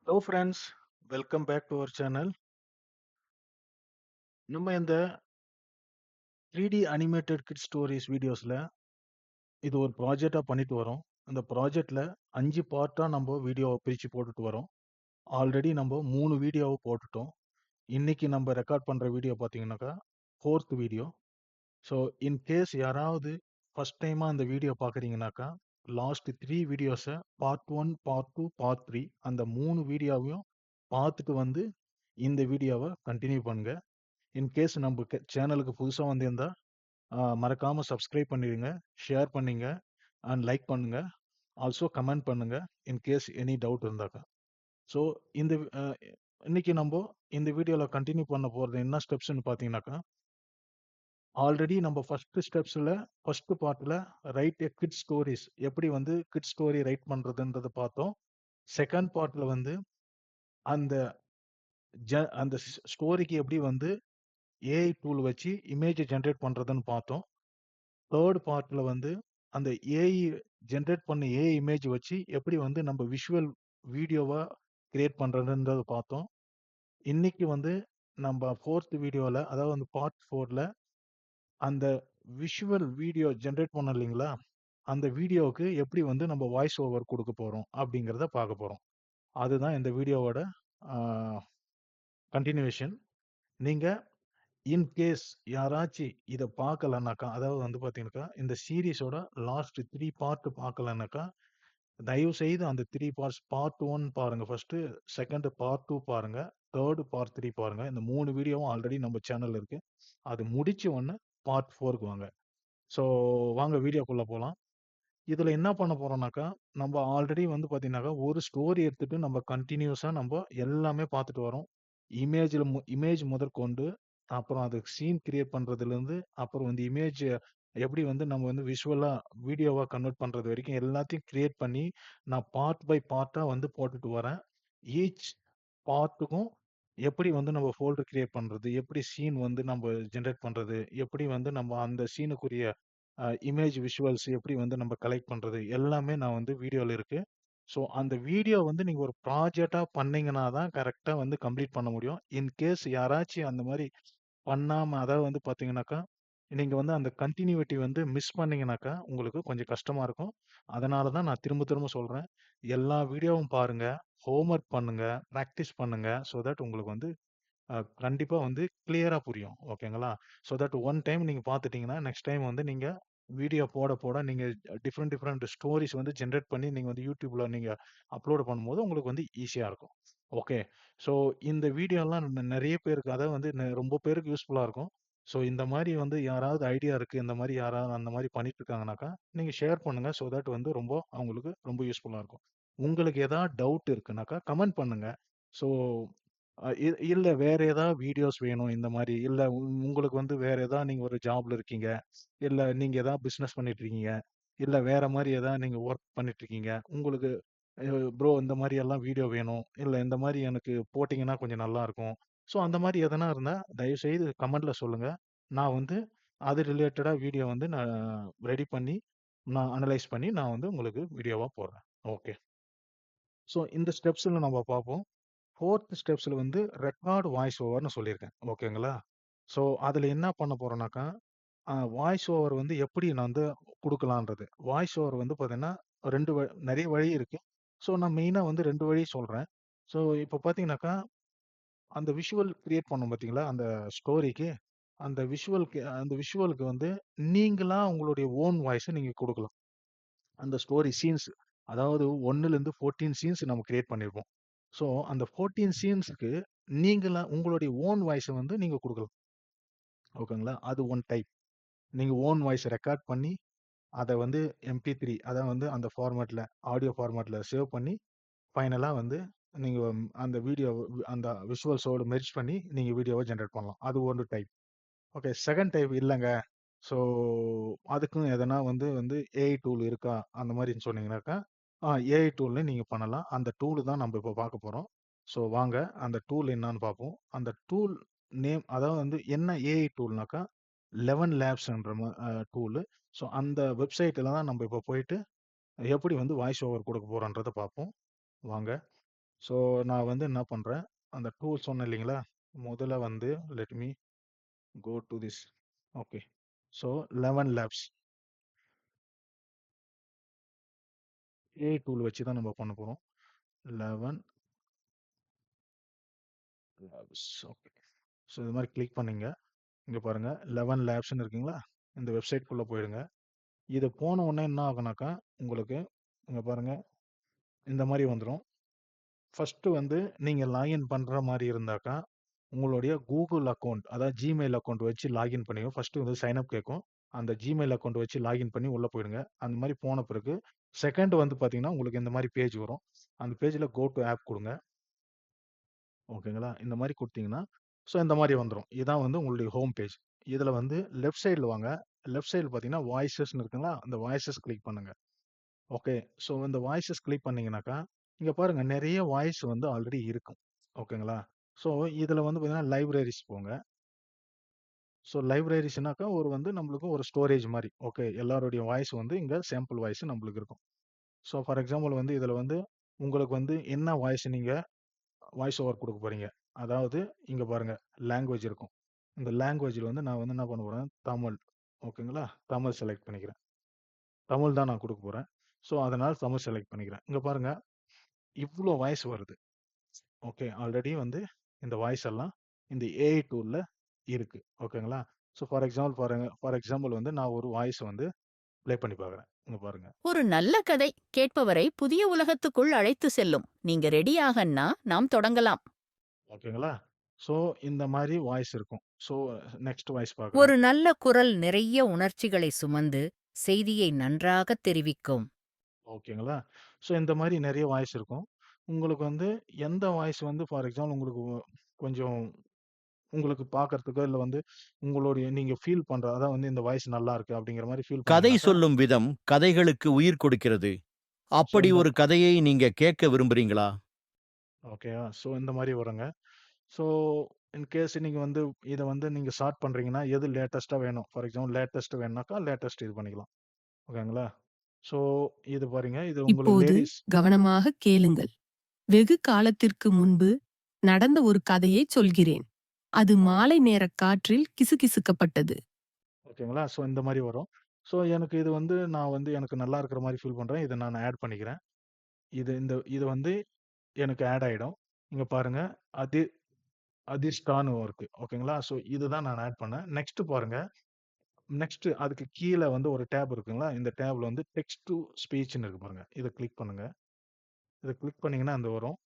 Hello friends, welcome back to our channel. நம்ம இந்த 3D animated kit stories வீடியோஸ்ல இது ஒரு ப்ராஜெக்டா பண்ணிட்டு வரோம். அந்த ப்ராஜெக்ட்ல 5 பார்ட்டா நம்ம வீடியோவை பிரிச்சு போட்டுட்டு வரோம். ஆல்ரெடி நம்ம 3 வீடியோவை போட்டுட்டோம். இன்னைக்கு நம்ம ரெக்கார்ட் பண்ற வீடியோ பார்த்தீங்கன்னாக்கா 4th video. So in case யாராவது ஃபர்ஸ்ட் டைமா அந்த வீடியோ பார்க்குறீங்கனாக்கா லாஸ்ட் 3 வீடியோஸை பார்ட் 1, பார்ட் 2, பார்ட் 3 அந்த 3 வீடியோவையும் பார்த்துட்டு வந்து இந்த வீடியோவை கண்டினியூ பண்ணுங்க. இன்கேஸ் நம்ம சேனலுக்கு புதுசா வந்திருந்தா மறக்காம சப்ஸ்கிரைப் பண்ணிடுங்க, ஷேர் பண்ணுங்க அண்ட் லைக் பண்ணுங்க. ஆல்சோ கமெண்ட் பண்ணுங்க இன்கேஸ் எனி டவுட் இருந்தாக்கா. ஸோ இந்த இன்னைக்கு நம்ம இந்த வீடியோல கண்டினியூ பண்ண போறது என்ன ஸ்டெப்ஸ்ன்னு பார்த்தீங்கன்னாக்கா, ஆல்ரெடி நம்ம ஃபர்ஸ்ட் பார்ட்ல ரைட் எ கிட் ஸ்டோரிஸ் எப்படி வந்து கிட் ஸ்டோரி ரைட் பண்றதுன்றதை பார்த்தோம். செகண்ட் பார்ட்ல வந்து அந்த அந்த ஸ்டோரிக்கு எப்படி வந்து ஏஐ டூல் வச்சு இமேஜ் ஜென்ரேட் பண்றதுன்னு பார்த்தோம். தேர்ட் பார்ட்ல வந்து அந்த ஏஐ ஜென்ரேட் பண்ண ஏஐ இமேஜ் வச்சு எப்படி வந்து நம்ம விஷுவல் வீடியோவா கிரியேட் பண்றதுன்றத பார்த்தோம். இன்னைக்கு வந்து நம்ம ஃபோர்த் வீடியோல அதாவது வந்து பார்ட் 4ல அந்த விஷுவல் வீடியோ ஜென்ரேட் பண்ணோம் இல்லைங்களா, அந்த வீடியோவுக்கு எப்படி வந்து நம்ம வாய்ஸ் ஓவர் கொடுக்க போறோம் அப்படிங்கிறத பார்க்க போறோம். அதுதான் இந்த வீடியோவோட கண்டினியூவேஷன். நீங்க இன் கேஸ் யாராச்சு இத பார்க்கலனாக்கா, அதாவது வந்து பார்த்தீங்கன்னாக்கா, இந்த சீரிஸோட லாஸ்ட் 3 பார்ட் பார்க்கலனாக்கா, தயவு செய்து அந்த 3 பார்ட்ஸ் பார்ட் 1 பாருங்க ஃபர்ஸ்ட்டு, செகண்ட் பார்ட் 2 பாருங்க, தேர்ட் பார்ட் 3 பாருங்க. இந்த 3 வீடியோவும் ஆல்ரெடி நம்ம சேனல்ல இருக்கு. அது முடிச்ச உடனே பார்ட் 4க்கு வாங்க. ஸோ வாங்க வீடியோக்குள்ள போலாம். இதுல என்ன பண்ண போறோம்னாக்கா, நம்ம ஆல்ரெடி வந்து பார்த்தீங்கன்னாக்கா, ஒரு ஸ்டோரி எடுத்துட்டு நம்ம கன்டினியூஸா நம்ப எல்லாமே பார்த்துட்டு வரோம். இமேஜ் முதற்கொண்டு, அப்புறம் அதுக்கு சீன் கிரியேட் பண்றதுலருந்து, அப்புறம் வந்து இமேஜ் எப்படி வந்து நம்ம வந்து விஷுவலா வீடியோவா கன்வெர்ட் பண்றது வரைக்கும் எல்லாத்தையும் கிரியேட் பண்ணி, நான் பார்ட் பை பார்ட்டா வந்து போட்டுட்டு வரேன். ஈச் பார்ட்டுக்கும் எப்படி வந்து நம்ம ஃபோல்டர் கிரியேட் பண்றது, எப்படி சீன் வந்து நம்ம ஜெனரேட் பண்றது, எப்படி வந்து நம்ம அந்த சீனுக்குரிய இமேஜ் விஷுவல்ஸ் எப்படி வந்து நம்ம கலெக்ட் பண்றது, எல்லாமே நான் வந்து வீடியோல இருக்கு. ஸோ அந்த வீடியோ வந்து நீங்க ஒரு ப்ராஜெக்ட்டா பண்ணீங்கன்னா தான் கரெக்ட்டா வந்து கம்ப்ளீட் பண்ண முடியும். இன் கேஸ் யாராச்சும் அந்த மாரி பண்ணாம அதாவது வந்து பார்த்தீங்கன்னாக்கா, நீங்க வந்து அந்த கன்டினியூட்டி வந்து மிஸ் பண்ணீங்கன்னாக்கா, உங்களுக்கு கொஞ்சம் கஷ்டமா இருக்கும். அதனால தான் நான் திரும்ப திரும்ப சொல்றேன். எல்லா வீடியோவும் பாருங்க, ஹோம் ஒர்க் பண்ணுங்க, பிராக்டிஸ் பண்ணுங்க. ஸோ தட் உங்களுக்கு வந்து கண்டிப்பா வந்து கிளியரா புரியும். ஓகேங்களா? ஸோ தட் ஒன் டைம் நீங்க பார்த்துட்டீங்கன்னா, நெக்ஸ்ட் டைம் வந்து நீங்க வீடியோ போட போட நீங்க டிஃபரெண்ட் டிஃபரெண்ட் ஸ்டோரீஸ் வந்து ஜெனரேட் பண்ணி நீங்க வந்து YouTubeல நீங்க அப்லோட் பண்ணும்போது உங்களுக்கு வந்து ஈஸியா இருக்கும். ஓகே. ஸோ இந்த வீடியோலாம் நெறைய பேருக்கு அதாவது வந்து ரொம்ப பேருக்கு யூஸ்ஃபுல்லா இருக்கும். ஸோ இந்த மாரி வந்து யாராவது ஐடியா இருக்கு, இந்த மாரி யாராவது அந்த மாரி பண்ணிட்டு இருக்காங்கனாக்கா, நீங்க ஷேர் பண்ணுங்க. ஸோ தட் வந்து ரொம்ப அவங்களுக்கு ரொம்ப யூஸ்ஃபுல்லா இருக்கும். உங்களுக்கு ஏதாவது டவுட் இருக்குனாக்கா கமெண்ட் பண்ணுங்க. ஸோ இல்ல வேற ஏதாவது வீடியோஸ் வேணும் இந்த மாரி, இல்ல உங்களுக்கு வந்து வேற ஏதாவது நீங்க ஒரு ஜாப்ல இருக்கீங்க, இல்ல நீங்க ஏதாவது பிசினஸ் பண்ணிட்டு இருக்கீங்க, இல்ல வேற மாரி ஏதாவது நீங்க வொர்க் பண்ணிட்டு இருக்கீங்க. உங்களுக்கு ப்ரோ இந்த மாரி எல்லாம் வீடியோ வேணும், இல்ல இந்த மாரி எனக்கு போட்டீங்கன்னா கொஞ்சம் நல்லா இருக்கும். ஸோ அந்த மாரி எதனா இருந்தா தயவுசெய்து கமெண்ட்ல சொல்லுங்க. நான் வந்து அது ரிலேட்டடா வீடியோ வந்து நான் ரெடி பண்ணி, நான் அனலைஸ் பண்ணி நான் வந்து உங்களுக்கு வீடியோவா போடுறேன். ஓகே. ஸோ இந்த ஸ்டெப்ஸ்ல நம்ம பார்ப்போம். 4த் ஸ்டெப்ஸ்ல வந்து ரெக்கார்ட் வாய்ஸ் ஓவர்ன்னு சொல்லியிருக்கேன். ஓகேங்களா? ஸோ அதுல என்ன பண்ண போறோம்னாக்கா, வாய்ஸ் ஓவர் வந்து எப்படி நான் வந்து குடுக்கலான்றது. வாய்ஸ் ஓவர் வந்து பார்த்தீங்கன்னா, 2 நெறைய வழி இருக்கு. ஸோ நான் மெயினா வந்து 2 வழி சொல்றேன். ஸோ இப்ப பார்த்தீங்கன்னாக்கா, அந்த விஷுவல் கிரியேட் பண்ணோம் பார்த்தீங்களா? அந்த ஸ்டோரிக்கு, அந்த விஷுவலுக்கு வந்து நீங்களா உங்களுடைய ஓன் வாய்ஸ நீங்க குடுக்கலாம். அந்த ஸ்டோரி சீன்ஸ் அதாவது 1லேருந்து 14 சீன்ஸ் நம்ம கிரியேட் பண்ணியிருப்போம். ஸோ அந்த 14 சீன்ஸ்க்கு நீங்களா உங்களுடைய ஓன் வாய்ஸ வந்து நீங்க குடுக்கலாம். ஓகேங்களா? அது ஒன் டைப். நீங்க ஓன் வாய்ஸ் ரெக்கார்ட் பண்ணி, அத வந்து MP3 அதான் வந்து அந்த ஃபார்மேட்ல ஆடியோ ஃபார்மேட்ல சேவ் பண்ணி, ஃபைனலா வந்து நீங்க அந்த வீடியோ அந்த விஷுவல்ஸோட மெர்ஜ் பண்ணி நீங்க வீடியோவ ஜெனரேட் பண்ணலாம். அது ஒரு டைப். ஓகே. செகண்ட் டைப் இல்லங்க. ஸோ அதுக்கும் எதனா வந்து வந்து ஏஐ டூல் இருக்கா? அந்த மாரின்னு சொன்னீங்கன்னாக்கா, ஏஐ டூல்ல நீங்க பண்ணலாம். அந்த டூல் தான் நம்ம இப்ப பார்க்க போறோம். ஸோ வாங்க அந்த டூல் என்னான்னு பார்ப்போம். அந்த டூல் நேம் அதாவது வந்து என்ன ஏஐ டூல்னாக்கா, 11 லேப்ஸ்ன்ற டூலு. ஸோ அந்த வெப்சைட்ல தான் நம்ம இப்ப போயிட்டு எப்படி வந்து வாய்ஸ் ஓவர் குடுக்க போறோன்றத பார்ப்போம். வாங்க. ஸோ நான் வந்து என்ன பண்றேன், அந்த டூல் சொன்னேன் இல்லைங்களா? முதல்ல வந்து let me go to this. Okay. So 11 labs AI tool வச்சு தான் நம்ம பண்ண போறோம். 11 லேப்ஸ். ஓகே. ஸோ இது மாரி கிளிக் பண்ணீங்க. இங்க பாருங்க 11 லேப்ஸ்ன்னு இருக்குங்களா? இந்த வெப்சைட்குள்ள போயிடுங்க. இது போன உடனே என்ன ஆகும்னாக்கா, உங்களுக்கு இங்க பாருங்க இந்த மாரி வந்துரும். ஃபர்ஸ்ட்டு வந்து நீங்க லாகின் பண்ற மாரி இருந்தாக்கா, உங்களுடைய Google அக்கவுண்ட், அதாவது Gmail அக்கவுண்ட் வச்சு லாகின் பண்ணியும் ஃபர்ஸ்ட்டு வந்து சைன் அப் கேட்கும். அந்த Gmail அக்கவுண்ட் வச்சு லாகின் பண்ணி உள்ள போயிடுங்க. அந்த மாரி போன பிறகு, செகண்ட் வந்து பார்த்தீங்கன்னா, உங்களுக்கு இந்த மாரி பேஜ் வரும். அந்த பேஜ்ல கோ டூ ஆப் குடுங்க. ஓகேங்களா? இந்த மாரி குடுத்தீங்கன்னா, ஸோ இந்த மாரி வந்துரும். இதான் வந்து உங்களுடைய ஹோம் பேஜ். இதுல வந்து லெஃப்ட் சைடுல வாங்க. லெஃப்ட் சைடுல பார்த்தீங்கன்னா, வாய்ஸஸ்ன்னு இருக்குங்களா? அந்த வாய்ஸஸ் கிளிக் பண்ணுங்க. ஓகே. ஸோ இந்த வாய்ஸஸ் கிளிக் பண்ணீங்கன்னாக்கா, இங்க பாருங்க நெறைய வாய்ஸ் வந்து ஆல்ரெடி இருக்கும். ஓகேங்களா? ஸோ இதுல வந்து பார்த்தீங்கன்னா, லைப்ரரீஸ் போங்க. ஸோ லைப்ரரீஸ்னாக்கா ஒரு வந்து நம்மளுக்கு ஒரு ஸ்டோரேஜ் மாரி. ஓகே. எல்லாருடைய வாய்ஸ் வந்து இங்க சாம்பிள் வாய்ஸ் நம்மளுக்கு இருக்கும். ஸோ ஃபார் எக்ஸாம்பிள் வந்து இதுல வந்து உங்களுக்கு வந்து என்ன வாய்ஸ் நீங்க வாய்ஸ் ஓவர் குடுக்க போறீங்க. அதாவது இங்க பாருங்க லாங்குவேஜ் இருக்கும். இந்த லாங்குவேஜ்ல வந்து நான் வந்து என்ன பண்ண போறேன், தமிழ். ஓகேங்களா? தமிழ் செலக்ட் பண்ணிக்கிறேன். தமிழ் தான் நான் குடுக்க போறேன். ஸோ அதனால தமிழ் செலக்ட் பண்ணிக்கிறேன். இங்க பாருங்க இவ்ளோ வாய்ஸ் வருது. ஓகே. ஆல்ரெடி வந்து இந்த வாய்ஸ் எல்லாம் இந்த ஏஐ டூல்ல இருக்கு. ஓகேங்களா? ஸோ ஃபார் எக்ஸாம்பிள் வந்து நான் ஒரு வாய்ஸ் வந்து ப்ளே பண்ணி பார்க்குறேன். இங்க பாருங்க. ஒரு நல்ல கதை கேட்பவரை புதிய உலகத்துக்குள் அழைத்து செல்லும். நீங்க ரெடியாகன்னா நாம் தொடங்கலாம். ஓகேங்களா? ஸோ இந்த மாரி வாய்ஸ் இருக்கும். ஸோ நெக்ஸ்ட் வாய்ஸ் ஒரு பார்க்குறேன். நல்ல குரல் நிறைய உணர்ச்சிகளை சுமந்து செய்தியை நன்றாக தெரிவிக்கும். ஓகேங்களா? ஸோ இந்த மாரி நெறைய வாய்ஸ் இருக்கும். உங்களுக்கு வந்து எந்த வாய்ஸ் வந்து ஃபார் எக்ஸாம்பிள் உங்களுக்கு கொஞ்சம் உங்களுக்கு பார்க்கறதுக்கோ, இல்ல வந்து உங்களுடைய நீங்க ஃபீல் பண்ற அதான் வந்து இந்த வாய்ஸ் நல்லா இருக்கு அப்படிங்கிற மாரி ஃபீல் கதை பண்ணீங்கன்னாக்கா, சொல்லும் விதம் கதைகளுக்கு உயிர் கொடுக்கிறது. ஸோ அப்படி இந்த ஒரு கதையை நீங்க கேட்க விரும்புறீங்களா? ஓகேவா? ஸோ இந்த மாரி வருங்க. ஸோ இன் கேஸ் நீங்க வந்து இத வந்து நீங்க ஷார்ட் பண்றீங்கன்னா, எது லேட்டஸ்ட்டா வேணும்? ஃபார் எக்ஸாம்பிள் லேட்டஸ்ட் வேணும்னாக்கா, லேட்டஸ்ட் இது பண்ணிக்கலாம். ஓகேங்களா? ஸோ இது பாருங்க. இது உங்களுக்கு இப்போது லேடீஸ் கவனமாக கேளுங்கள். வெகு காலத்திற்கு முன்பு நடந்த ஒரு கதையைச் சொல்கிறேன். அது ஆ மாலை நேரக் காற்றில் கிசுகிசுக்கப்பட்டது. ஓகேங்களா? ஸோ இந்த மாரி வரும். ஸோ எனக்கு இது வந்து நான் வந்து எனக்கு நல்லா இருக்கிற மாரி ஃபீல் பண்றேன். இத நான் ஆட் பண்ணிக்கிறேன். இது வந்து எனக்கு ஆட் ஆயிடும். இங்க பாருங்க. அது அதிர்ஷ்டான்னு இருக்கு. ஓகேங்களா? ஸோ இதுதான் நான் ஆட் பண்ணேன். நெக்ஸ்ட் பாருங்க. நெக்ஸ்ட் அதுக்கு கீழ வந்து ஒரு டேப் இருக்குங்களா? இந்த டேப்ல வந்து டெக்ஸ்ட் டூ ஸ்பீச்ன்னு இருக்கு பாருங்க. இத கிளிக் பண்ணுங்க. இத கிளிக் பண்ணீங்கன்னா அந்த வரும்.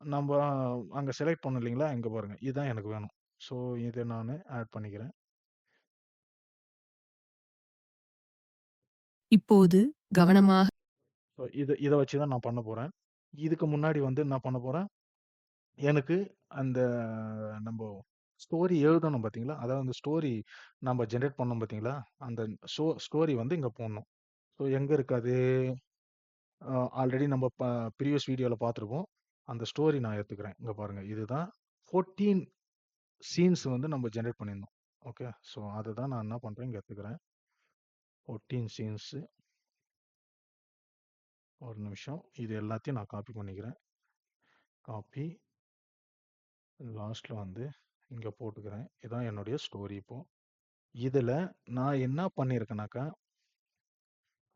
நம்ப அங்க செலக்ட் பண்ணோம் இல்லீங்களா? இங்க பாருங்க. இதுதான் எனக்கு வேணும். ஸோ இத நானு ஆட் பண்ணிக்கிறேன். இப்போது கவனமாக ஸோ இத வச்சு தான் நான் பண்ண போறேன். இதுக்கு முன்னாடி வந்து என்ன பண்ண போறேன், எனக்கு அந்த நம்ப ஸ்டோரி எழுதணும் பார்த்தீங்களா? அதாவது அந்த ஸ்டோரி நம்ப ஜெனரேட் பண்ணோம் பார்த்தீங்களா? அந்த ஸ்டோரி வந்து இங்க போடணும். ஸோ எங்க இருக்கு அது? ஆல்ரெடி நம்ம ப்ரீவியஸ் வீடியோல பார்த்துருப்போம். அந்த ஸ்டோரி நான் எடுத்துக்கிறேன். இங்க பாருங்க. இதுதான் 14 சீன்ஸ் வந்து நம்ம ஜெனரேட் பண்ணியிருந்தோம். ஓகே. ஸோ அதுதான் நான் என்ன பண்றேன், இங்க எடுத்துக்கிறேன். 14 சீன்ஸ். ஒரு நிமிஷம். இது எல்லாத்தையும் நான் காப்பி பண்ணிக்கிறேன். காப்பி லாஸ்ட்ல வந்து இங்க போட்டுக்கிறேன். இதான் என்னுடைய ஸ்டோரி இப்போ. இதுல நான் என்ன பண்ணியிருக்கேனாக்கா,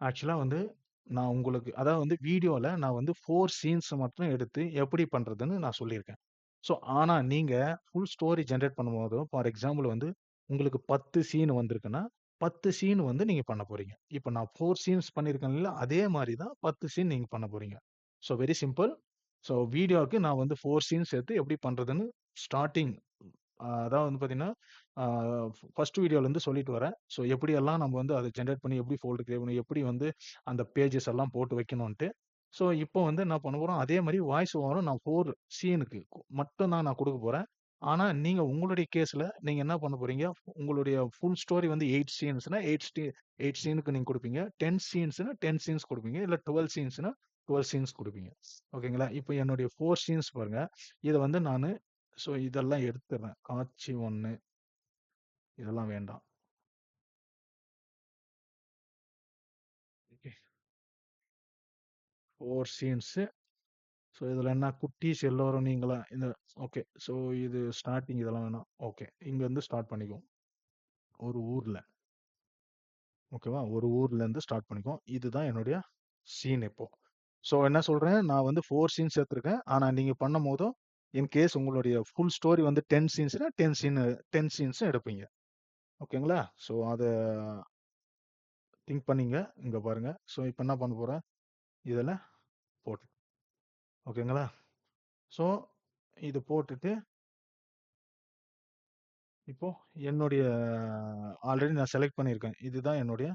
ஆக்சுவலா வந்து நான் உங்களுக்கு அதாவது வந்து வீடியோல நான் வந்து 4 சீன்ஸ் மட்டும் எடுத்து எப்படி பண்றதுன்னு நான் சொல்லியிருக்கேன். ஸோ ஆனா நீங்க ஃபுல் ஸ்டோரி ஜெனரேட் பண்ணும்போது, ஃபார் எக்ஸாம்பிள் வந்து உங்களுக்கு 10 சீன் வந்திருக்குன்னா, 10 சீன் வந்து நீங்க பண்ண போறீங்க. இப்ப நான் 4 சீன்ஸ் பண்ணியிருக்கேன்ல, அதே மாரி தான் 10 சீன் நீங்க பண்ண போறீங்க. So very simple. ஸோ வீடியோவுக்கு நான் வந்து 4 சீன்ஸ் எடுத்து எப்படி பண்றதுன்னு ஸ்டார்ட்டிங் அதாவது வந்து பார்த்தீங்கன்னா, ஆ ஃபர்ஸ்ட் வீடியோலேருந்து சொல்லிட்டு வரேன். ஸோ எப்படியெல்லாம் நம்ம வந்து அத ஜெனரேட் பண்ணி எப்படி ஃபோல்டர் கிரியேட் பண்ணி, எப்படி வந்து அந்த பேஜஸ் எல்லாம் போட்டு வைக்கணுன்ட்டு. ஸோ இப்போ வந்து என்ன பண்ண போறோம், அதே மாரி வாய்ஸ் ஓவரும் நான் 4 சீனுக்கு மட்டும் தான் நான் குடுக்க போறேன். ஆனா, நீங்க உங்களுடைய கேஸ்ல நீங்க என்ன பண்ண போறீங்க, உங்களுடைய ஃபுல் ஸ்டோரி வந்து 8 சீன்ஸ்னா 8 சீனுக்கு நீங்க குடுப்பீங்க. 10 சீன்ஸ்னா 10 சீன்ஸ் குடுப்பீங்க. இல்ல 12 சீன்ஸ்னா 12 சீன்ஸ் குடுப்பீங்க. ஓகேங்களா? இப்போ என்னுடைய 4 சீன்ஸ் பாருங்க. இத வந்து நானு ஸோ இதெல்லாம் எடுத்துர்றேன். காட்சி 1 இதெல்லாம் வேண்டாம். ஓகே. 4 சீன்ஸ் ஸோ இதில என்ன குட்டீஸ் எல்லோரும் நீங்களா இந்த ஓகே. ஸோ இது ஸ்டார்ட்டிங் இதெல்லாம் வேணாம். ஓகே. இங்கேருந்து ஸ்டார்ட் பண்ணிக்குவோம். ஒரு ஊர்ல. ஓகேவா? ஒரு ஊர்லேருந்து ஸ்டார்ட் பண்ணிக்குவோம். இதுதான் என்னுடைய சீன் இப்போ. ஸோ என்ன சொல்றேன், நான் வந்து 4 சீன்ஸ் எடுத்திருக்கேன். ஆனா நீங்க பண்ணும்போதும், இன் கேஸ் உங்களுடைய ஃபுல் ஸ்டோரி வந்து 10 சீன்ஸ்னா 10 சீன்ஸும் எடுப்பீங்க. ஓகேங்களா? ஸோ அத திங்க் பண்ணீங்க. இங்க பாருங்க. ஸோ இப்ப என்ன பண்ண போறேன், இதில போட்டு ஓகேங்களா? ஸோ இது போட்டுட்டு, இப்போ என்னுடைய ஆல்ரெடி நான் செலக்ட் பண்ணியிருக்கேன். இதுதான் என்னுடைய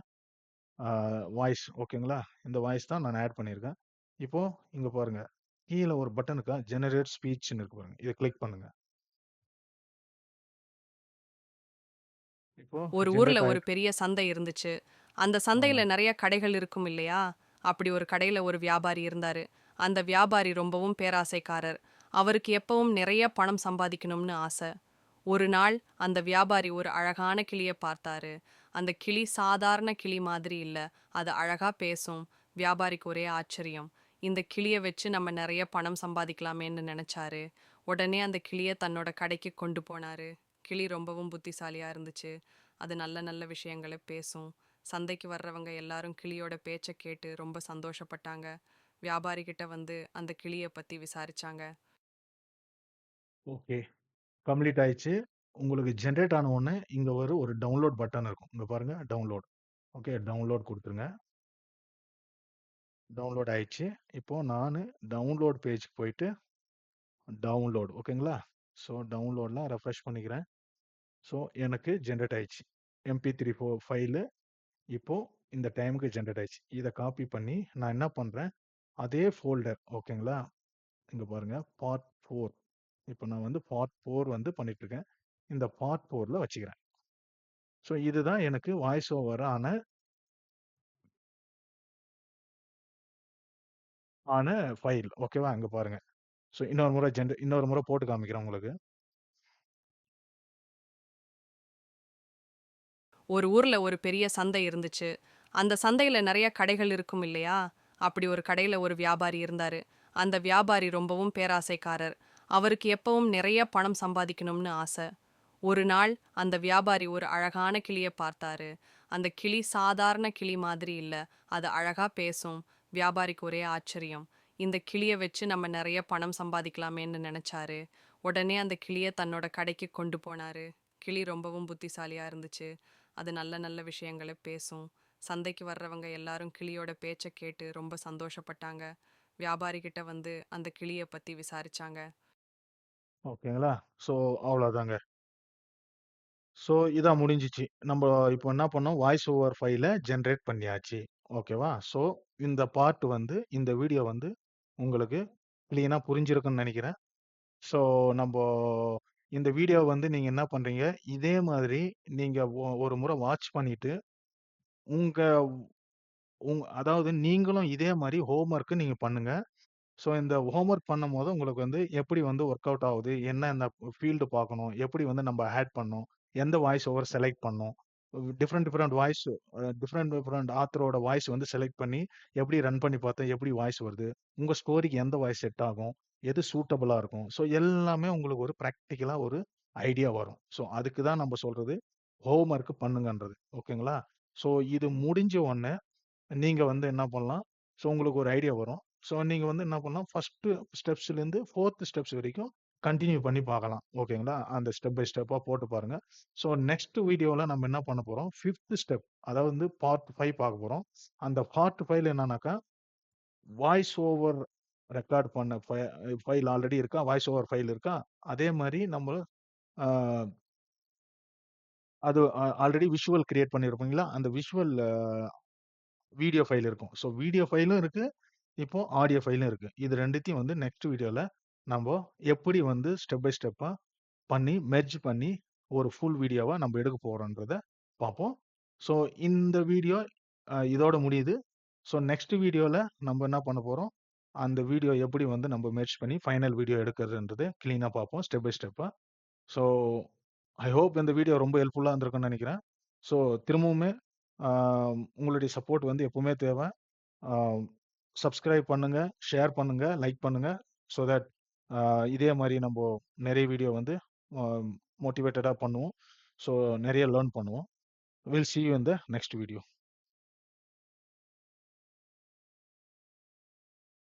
வாய்ஸ் ஓகேங்களா? இந்த வாய்ஸ் தான் நான் ஆட் பண்ணியிருக்கேன். இப்போ இங்க பாருங்க. கீழ ஒரு பட்டன் இருக்கா? ஜெனரேட் ஸ்பீச்ன்னு இருக்கு பாருங்க. இத கிளிக் பண்ணுங்க. இப்போ ஒரு ஊர்ல ஜெனரேட் ஒரு ஆயிருக்கு. பெரிய சந்தை இருந்துச்சு. அந்த ஆ. சந்தையில நெறைய கடைகள் இருக்கும் இல்லையா? அப்படி ஒரு கடையில ஒரு வியாபாரி இருந்தாரு. அந்த வியாபாரி ரொம்பவும் பேராசைக்காரர். அவருக்கு எப்பவும் நிறைய பணம் சம்பாதிக்கணும்னு ஆசை. ஒரு நாள் அந்த வியாபாரி ஒரு அழகான கிளிய பார்த்தாரு. அந்த கிளி சாதாரண கிளி மாதிரி இல்ல. அது அழகா பேசும். வியாபாரிக்கு ஒரே ஆச்சரியம். இந்த கிளிய வச்சு நம்ம நிறைய பணம் சம்பாதிக்கலாமேன்னு நினைச்சாரு. உடனே அந்த கிளிய தன்னோட கடைக்கு கொண்டு போனாரு. கிளி ரொம்பவும் புத்திசாலியா இருந்துச்சு. அது நல்ல நல்ல விஷயங்களை பேசும். சந்தைக்கு வர்றவங்க எல்லாரும் கிளியோட பேச்சை கேட்டு ரொம்ப சந்தோஷப்பட்டாங்க. வியாபாரி கிட்ட வந்து அந்த கிளிய பத்தி விசாரிச்சாங்க. ஓகே. கம்ப்ளீட் ஆயிடுச்சு. உங்களுக்கு ஜெனரேட் ஆன உடனே இங்க ஒரு டவுன்லோட் பட்டன் இருக்கும். இங்க பாருங்க டவுன்லோட். ஓகே. டவுன்லோட் குடுத்துருங்க. டவுன்லோட் ஆயிடுச்சு. இப்போ நானு டவுன்லோட் பேஜ்க்கு போயிட்டு டவுன்லோட் ஓகேங்களா? ஸோ டவுன்லோட்லாம் ரெஃப்ரெஷ் பண்ணிக்கிறேன். ஸோ எனக்கு ஜெனரேட் ஆயிடுச்சு. MP3 ஃபைலு இப்போ இந்த டைமுக்கு ஜெனரேட் ஆயிடுச்சு. இத காப்பி பண்ணி நான் என்ன பண்றேன், அதே ஃபோல்டர் ஓகேங்களா? இங்க பாருங்க பார்ட் 4. இப்போ நான் வந்து பார்ட் 4 வந்து பண்ணிட்டு இருக்கேன். இந்த பார்ட் 4ல வச்சுக்கிறேன். ஸோ இதுதான் எனக்கு வாய்ஸ் ஓவர் ஆன ஃபைல். ஓகேவா? அங்க பாருங்க. ஸோ இன்னொரு முறை போட்டு காமிக்கிறேன் உங்களுக்கு. ஒரு ஊர்ல ஒரு பெரிய சந்தை இருந்துச்சு. அந்த சந்தையில நிறைய கடைகள் இருக்கும் இல்லையா? அப்படி ஒரு கடையில ஒரு வியாபாரி இருந்தாரு. அந்த வியாபாரி ரொம்பவும் பேராசைக்காரர். அவருக்கு எப்பவும் நிறைய பணம் சம்பாதிக்கணும்னு ஆசை. ஒரு நாள் அந்த வியாபாரி ஒரு அழகான கிளிய பார்த்தாரு. அந்த கிளி சாதாரண கிளி மாதிரி இல்ல. அது அழகா பேசும். வியாபாரிக்கு ஒரே ஆச்சரியம். இந்த கிளிய வச்சு நம்ம நிறைய பணம் சம்பாதிக்கலாமேன்னு நினைச்சாரு. உடனே அந்த கிளிய தன்னோட கடைக்கு கொண்டு போனாரு. கிளி ரொம்பவும் புத்திசாலியா இருந்துச்சு. அது நல்ல நல்ல விஷயங்களை பேசும். சந்தைக்கு வர்றவங்க எல்லாரும் கிளியோட பேச்சை கேட்டு ரொம்ப சந்தோஷப்பட்டாங்க. வியாபாரி கிட்ட வந்து அந்த கிளிய பத்தி விசாரிச்சாங்க. ஓகேங்களா? ஸோ அவ்வளோதாங்க. ஸோ இதான் முடிஞ்சுச்சு. நம்ப இப்போ என்ன பண்ணோம், வாய்ஸ் ஓவர் ஃபைல ஜெனரேட் பண்ணியாச்சு. ஓகேவா? ஸோ இந்த பார்ட் வந்து இந்த வீடியோ வந்து உங்களுக்கு கிளீனா புரிஞ்சிருக்கும்னு நெனைக்கிறேன். ஸோ நம்போ இந்த வீடியோ வந்து நீங்க என்ன பண்றீங்க, இதே மாதிரி நீங்க ஒரு முறை வாட்ச் பண்ணிட்டு, உங்க அதாவது நீங்களும் இதே மாரி ஹோம் ஒர்க் நீங்க பண்ணுங்க. ஸோ இந்த ஹோம் ஒர்க் பண்ணும்போது உங்களுக்கு வந்து எப்படி வந்து ஒர்க் அவுட் ஆகுது? என்ன இந்த ஃபீல்டு பார்க்கணும்? எப்படி வந்து நம்ம ஆட் பண்ணணும்? எந்த வாய்ஸ் ஓவர் செலக்ட் பண்ணணும்? Different different voice different different ஆத்தரோட வாய்ஸ் வந்து செலக்ட் பண்ணி எப்படி ரன் பண்ணி பார்த்தா எப்படி வாய்ஸ் வருது? உங்க ஸ்டோரிக்கு எந்த வாய்ஸ் செட் ஆகும்? எது சூட்டபிளா இருக்கும்? ஸோ எல்லாமே உங்களுக்கு ஒரு பிராக்டிகலா ஒரு ஐடியா வரும். ஸோ அதுக்கு தான் நம்ம சொல்றது ஹோம் ஒர்க் பண்ணுங்கன்றது. ஓகேங்களா? ஸோ இது முடிஞ்ச உடனே நீங்க வந்து என்ன பண்ணலாம், ஸோ உங்களுக்கு ஒரு ஐடியா வரும். ஸோ நீங்க வந்து என்ன பண்ணலாம், ஃபர்ஸ்ட்டு ஸ்டெப்ஸ்லேருந்து 4த் ஸ்டெப்ஸ் வரைக்கும் கன்டின்யூ பண்ணி பார்க்கலாம். ஓகேங்களா? அந்த ஸ்டெப் பை ஸ்டெப்பா போட்டு பாருங்க. ஸோ நெக்ஸ்ட் வீடியோல நம்ம என்ன பண்ண போறோம், 5த் ஸ்டெப் அதாவது வந்து பார்ட் 5 பார்க்க போறோம். அந்த பார்ட் 5ல என்னன்னாக்கா, வாய்ஸ் ஓவர் ரெக்கார்ட் பண்ண ஃபைல் ஆல்ரெடி இருக்கா? வாய்ஸ் ஓவர் ஃபைல் இருக்கா? அதே மாரி நம்ம அ அது ஆல்ரெடி விஷுவல் கிரியேட் பண்ணியிருப்பீங்களா? அந்த விஷுவல் வீடியோ ஃபைல் இருக்கும். ஸோ வீடியோ ஃபைலும் இருக்கு. இப்போ ஆடியோ ஃபைலும் இருக்கு. இது 2த்தையும் வந்து நெக்ஸ்ட் வீடியோல நம்போ எப்படி வந்து ஸ்டெப் பை ஸ்டெப்பா பண்ணி, மெர்ஜ் பண்ணி ஒரு ஃபுல் வீடியோவா நம்ம எடுக்க போறோம்ன்றத பார்ப்போம். ஸோ இந்த வீடியோ இதோட முடியுது. ஸோ நெக்ஸ்ட் வீடியோல நம்ம என்ன பண்ண போறோம், அந்த வீடியோ எப்படி வந்து நம்ம மெர்ஜ் பண்ணி ஃபைனல் வீடியோ எடுக்கிறதுன்றத கிளீனா பார்ப்போம் ஸ்டெப் பை ஸ்டெப்பா. ஸோ ஐ ஹோப் இந்த வீடியோ ரொம்ப ஹெல்ப்ஃபுல்லா இருந்திருக்கும்னு நெனைக்கிறேன். ஸோ திரும்பவுமே ஆ உங்களுடைய சப்போர்ட் வந்து எப்பவுமே தேவை. ஆ சப்ஸ்கிரைப் பண்ணுங்க, ஷேர் பண்ணுங்க, லைக் பண்ணுங்க. ஸோ தட் இதே மாதிரி நம்ம நிறைய வீடியோ வந்து மோட்டிவேட்டடாக பண்ணுவோம். ஸோ நிறைய லேர்ன் பண்ணுவோம். Will see you in the next video.